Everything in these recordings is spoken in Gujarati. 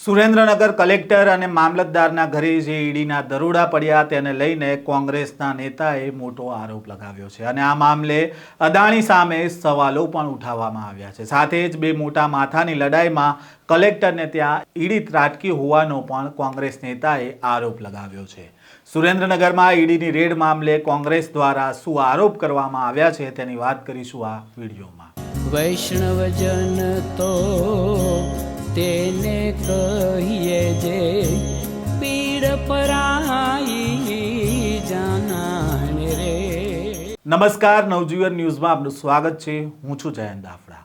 સુરેન્દ્રનગર કલેક્ટર અને મામલતદારના ઘરે જે ઈડીના દરોડા પડ્યા તેને લઈને કોંગ્રેસના નેતાએ મોટો આરોપ લગાવ્યો છે અને આ મામલે અદાણી સામે સવાલો પણ ઉઠાવવામાં આવ્યા છે। સાથે જ બે મોટા માથાની લડાઈમાં કલેક્ટરને ત્યાં ઈડી ત્રાટકી હોવાનો પણ કોંગ્રેસ નેતાએ આરોપ લગાવ્યો છે। સુરેન્દ્રનગરમાં ઈડીની રેડ મામલે કોંગ્રેસ દ્વારા શું આરોપ કરવામાં આવ્યા છે તેની વાત કરીશું આ વિડીયોમાં। વૈષ્ણવજન તો તેને કહીએ જે પીડ પરાઈ જાનાને રે। નમસ્કાર, નવજીવન ન્યૂઝમાં આપનું સ્વાગત છે। હું છું જયંત દાફડા।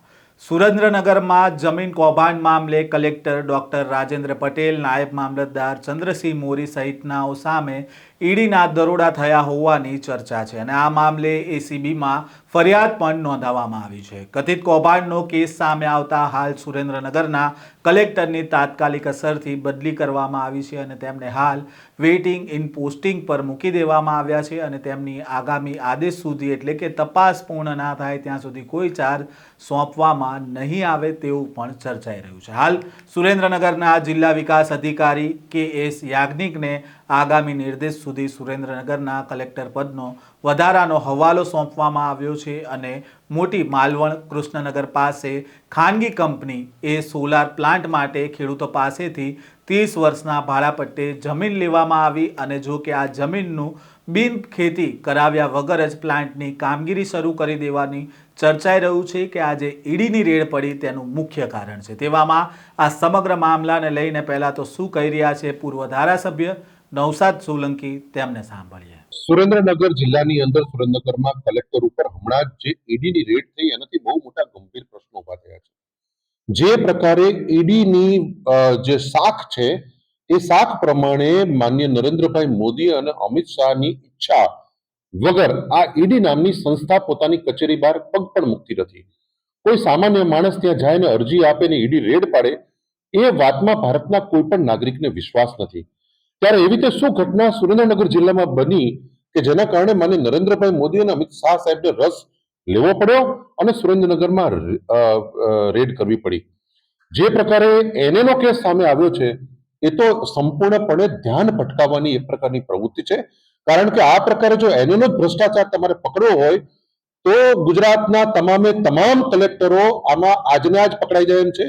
સુરેન્દ્રનગરમાં જમીન કૌભાંડ મામલે કલેક્ટર ડોક્ટર રાજેન્દ્ર પટેલ, નાયબ મામલતદાર ચંદ્રસિંહ મોરી સહિતનાઓ સામે ઈડીના દરોડા થયા હોવાની ચર્ચા છે અને આ મામલે એસીબીમાં ફરિયાદ પણ નોંધાવવામાં આવી છે। કથિત કૌભાંડનો કેસ સામે આવતા હાલ સુરેન્દ્રનગરના કલેક્ટરની તાત્કાલિક અસરથી બદલી કરવામાં આવી છે અને તેમને હાલ વેઇટિંગ ઇન પોસ્ટિંગ પર મૂકી દેવામાં આવ્યા છે અને તેમની આગામી આદેશ સુધી એટલે કે તપાસ પૂર્ણ ના થાય ત્યાં સુધી કોઈ ચાર્જ સોંપવામાં નહીં આવે તેવું પણ ચર્ચાઈ રહ્યું છે। હાલ સુરેન્દ્રનગરના જિલ્લા વિકાસ અધિકારી કે.એસ. યાજ્ઞિકને આગામી નિર્દેશ સુધી સુરેન્દ્રનગરના કલેક્ટર પદનો વધારાનો હવાલો સોંપવામાં આવ્યો છે અને મોટી માલવણ કૃષ્ણનગર પાસે ખાનગી કંપની એ સોલાર પ્લાન્ટ માટે ખેડૂતો પાસેથી 30 વર્ષના ભાડાપટ્ટે જમીન લેવામાં આવી અને જો કે આ જમીનનું બિન ખેતી કરાવ્યા વગર જ પ્લાન્ટની કામગીરી શરૂ કરી દેવાની ચર્ચાઈ રહ્યું છે કે આજે ઈડીની રેડ પડી તેનું મુખ્ય કારણ છે। તેવામાં આ સમગ્ર મામલાને લઈને પહેલા તો શું કહી રહ્યા છે પૂર્વ ધારાસભ્ય નવસાદ સોલંકી, તેમને સાંભળીએ। સુરેન્દ્રનગર જિલ્લાની અંદર સુરેન્દ્રનગરમાં કલેક્ટર ઉપર હમણાં જ જે ઈડીની રેડ થઈ એનાથી બહુ મોટા ગંભીર પ્રશ્નો ઉભા થયા છે। જે પ્રકારે ઈડીની જે શાખ છે એ શાખ પ્રમાણે માન્ય નરેન્દ્રભાઈ મોદી અને અમિત શાહની ઈચ્છા વગર આ ઈડી નામની સંસ્થા પોતાની કચેરી બહાર પગ પણ મૂકતી નથી। કોઈ સામાન્ય માણસ ત્યાં જાય ને અરજી આપે ને ઈડી રેડ પાડે એ વાતમાં ભારતના કોઈ પણ નાગરિકને વિશ્વાસ નથી। ત્યારે એવી રીતે શું ઘટના સુરેન્દ્રનગર જિલ્લામાં બની કે જેના કારણે માન્ય નરેન્દ્રભાઈ મોદી અને અમિત શાહ સાહેબને રસ લેવો પડ્યો અને સુરેન્દ્રનગરમાં રેડ કરવી પડી। જે પ્રકારે એનએનો કેસ સામે આવ્યો છે એ તો સંપૂર્ણપણે ધ્યાન ભટકાવવાની એક પ્રકારની પ્રવૃત્તિ છે। કારણ કે આ પ્રકારે જો એનએનો જ ભ્રષ્ટાચાર તમારે પકડવો હોય તો ગુજરાતના તમામે તમામ કલેક્ટરો આમાં આજને આજ પકડાઈ જાય એમ છે।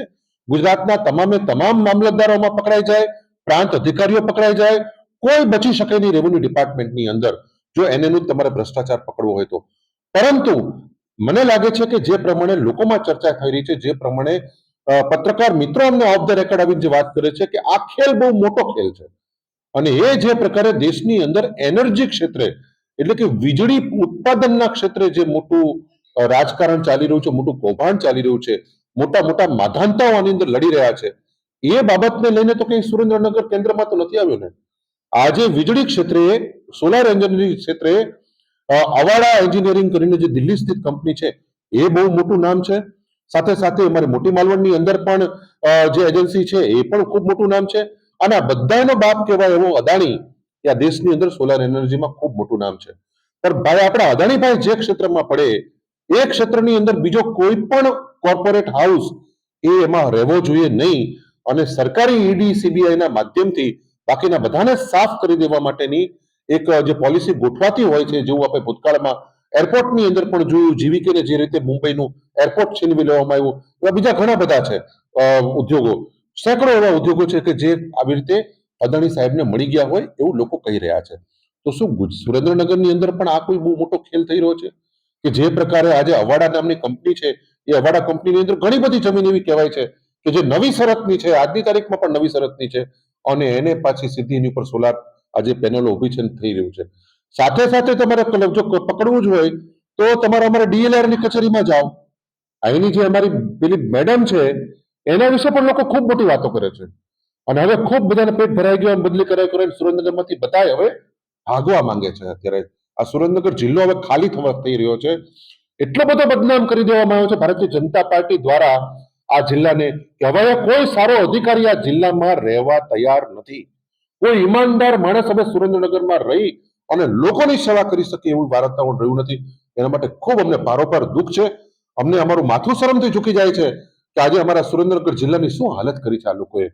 ગુજરાતના તમામે તમામ મામલતદારોમાં પકડાઈ જાય, પ્રાંત અધિકારીઓ પકડાઈ જાય, કોઈ બચી શકે નહીં રેવન્યુ ડિપાર્ટમેન્ટની અંદર જો એનએનું તમારે ભ્રષ્ટાચાર પકડવો હોય તો। પરંતુ મને લાગે છે કે જે પ્રમાણે લોકોમાં ચર્ચા થઈ રહી છે, જે પ્રમાણે પત્રકાર મિત્રો અમને ઓફ ધ રેકોર્ડ આવીને જે વાત કરે છે કે આ ખેલ બહુ મોટો ખેલ છે અને એ જે પ્રકારે દેશની અંદર એનર્જી ક્ષેત્રે એટલે કે વીજળી ઉત્પાદનના ક્ષેત્રે જે મોટું રાજકારણ ચાલી રહ્યું છે, મોટું કૌભાંડ ચાલી રહ્યું છે, મોટા મોટા માધાંતાઓ આની અંદર લડી રહ્યા છે, એ બાબતને લઈને તો કઈ સુરેન્દ્રનગર કેન્દ્રમાં તો નથી આવ્યો ને। આજે વીજળી ક્ષેત્રે, સોલાર એન્જિનિયરિંગ ક્ષેત્રે અવાડા એન્જિનિયરિંગ કરીને જે દિલ્હી સ્થિત કંપની છે એ બહુ મોટું નામ છે। સાથે સાથે અમારી મોટી માલવણની અંદર પણ જે એજન્સી છે એ પણ ખૂબ મોટું નામ છે અને આ બધાનો બાપ કહેવાય એવો અદાણી આ દેશની અંદર સોલાર એનર્જીમાં ખૂબ મોટું નામ છે। પણ ભાઈ આપણા અદાણીભાઈ જે ક્ષેત્રમાં પડે એ ક્ષેત્રની અંદર બીજો કોઈ પણ કોર્પોરેટ હાઉસ એ એમાં રહેવો જોઈએ નહીં અને સરકારી ઈડી સીબીઆઈના માધ્યમથી બાકીના બધાને સાફ કરી દેવા માટેની એક જે પોલિસી ગોઠવાતી હોય છે, જેવું આપણે ભૂતકાળમાં એરપોર્ટની અંદર પણ જોયું, જીવીકેને જે રીતે મુંબઈનું એરપોર્ટ છીનવી લેવામાં આવ્યું, એવા બીજા ઘણા બધા છે ઉદ્યોગો, સેંકડો એવા ઉદ્યોગો છે કે જે આવી રીતે અદાણી સાહેબને મળી ગયા હોય એવું લોકો કહી રહ્યા છે। તો શું સુરેન્દ્રનગરની અંદર પણ આ કોઈ બહુ મોટો ખેલ થઈ રહ્યો છે કે જે પ્રકારે આજે અવાડા નામની કંપની છે એ અવાડા કંપનીની અંદર ઘણી બધી જમીન એવી કહેવાય છે કે જે નવી શરતની છે, આજની તારીખમાં પણ નવી શરતની છે અને એને પાછી સીધી એની ઉપર સોલાર આજે પેનલો ઉભી છે થઈ રહ્યું છે। સાથે સાથે તમારે જો પકડવું જ હોય તો તમારે અમારે ડીએલઆર ની કચેરીમાં જાઓ। અહીંની જે અમારી પેલી મેડમ છે એના વિશે પણ લોકો ખૂબ મોટી વાતો કરે છે અને હવે ખૂબ બધાને પેટ ભરાઈ ગયો, બદલી કરાય સુરેન્દ્રનગરમાંથી બધા હવે ભાગવા માંગે છે। અત્યારે આ સુરેન્દ્રનગર જિલ્લો હવે ખાલી થવા થઈ રહ્યો છે। એટલો બધો બદનામ કરી દેવામાં આવ્યો છે ભારતીય જનતા પાર્ટી દ્વારા આ જિલ્લાને કે હવે કોઈ સારો અધિકારી આ જિલ્લામાં રહેવા તૈયાર નથી। કોઈ ઈમાનદાર માણસ હવે સુરેન્દ્રનગરમાં રહી અને લોકોની સેવા કરી શકે એવું વાતાવરણ રહ્યું નથી। એના માટે ખૂબ અમને ભારોભાર દુઃખ છે। અમને અમારું માથું શરમથી ઝૂકી જાય છે કે આજે અમારા સુરેન્દ્રનગર જિલ્લાની શું હાલત કરી છે આ લોકોએ।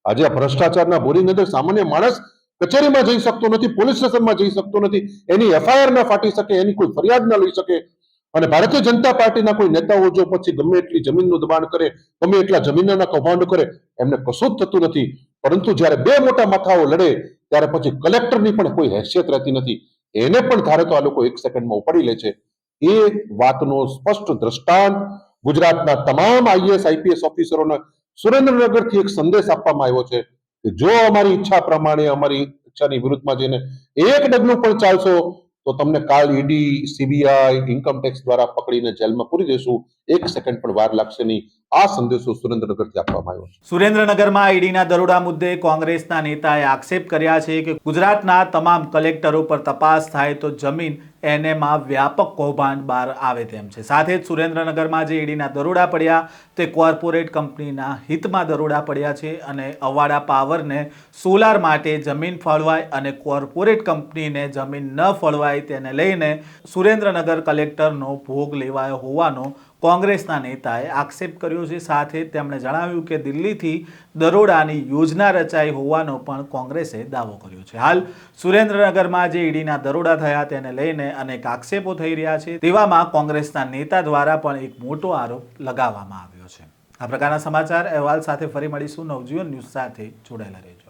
આજે આ ભ્રષ્ટાચારના બોરિંગ અંદર સામાન્ય માણસ કચેરીમાં જઈ શકતો નથી, પોલીસ સ્ટેશનમાં જઈ શકતો નથી, એની એફઆઈઆર ના ફાટી શકે, એની કોઈ ફરિયાદ ના લઈ શકે. અને ભારતીય જનતા પાર્ટીના કોઈ નેતાઓ જો પછી ગમે એટલી જમીનનું દબાણ કરે, ગમે એટલા જમીનના કૌભાંડ કરે, એમને કશું જ થતું નથી. પરંતુ જ્યારે બે મોટા માથાઓ લડે ત્યારે પછી કલેક્ટરની પણ કોઈ હેસિયત રહેતી નથી. એને પણ ધારે તો આ લોકો 1 સેકન્ડમાં ઉપાડી લે છે. એ વાતનો સ્પષ્ટ દ્રષ્ટાંત ગુજરાતના તમામ આઈએએસ આઈપીએસ ઓફિસરોને સુરેન્દ્રનગરથી એક સંદેશ આપવામાં આવ્યો છે કે જો અમારી ઈચ્છા પ્રમાણે, અમારી ઈચ્છાની વિરુદ્ધમાં જઈને એક ડગલું પણ ચાલશો તો તમને કાલ ઈડી, સીબીઆઈ, ઇન્કમ ટેક્સ દ્વારા પકડીને જેલમાં પૂરી દેશું. 1 સેકન્ડ પણ વાર લાગશે નહીં. આ સંદેશો સુરેન્દ્રનગરથી આપવામાં આવ્યો છે. સુરેન્દ્રનગરમાં ઈડીના દરોડા મુદ્દે કોંગ્રેસના નેતાએ આક્ષેપ કર્યા છે કે ગુજરાતના તમામ કલેક્ટરો પર તપાસ થાય તો જમીન એનેમાં વ્યાપક કૌભાંડ બહાર આવે તેમ છે. સાથે જ સુરેન્દ્રનગરમાં જે ઈડીના દરોડા પડ્યા તે કોર્પોરેટ કંપનીના હિતમાં દરોડા પડ્યા છે અને અવાડા પાવરને સોલાર માટે જમીન ફળવાય અને કોર્પોરેટ કંપનીને જમીન ન ફળવાય તેને લઈને સુરેન્દ્રનગર કલેક્ટરનો ભોગ લેવાયો હોવાનો કોંગ્રેસના નેતાએ આક્ષેપ કર્યો છે. સાથે તેમણે જણાવ્યું કે દિલ્હીથી દરોડાની યોજના રચાઈ હોવાનો પણ કોંગ્રેસે દાવો કર્યો છે. હાલ સુરેન્દ્રનગરમાં જે ઈડીના દરોડા થયા તેને લઈને અનેક આક્ષેપો થઈ રહ્યા છે. તેવામાં કોંગ્રેસના નેતા દ્વારા પણ એક મોટો આરોપ લગાવવામાં આવ્યો છે. આ પ્રકારના સમાચાર અહેવાલ સાથે ફરી મળીશું. નવજીવન ન્યૂઝ સાથે જોડાયેલા રહેજો.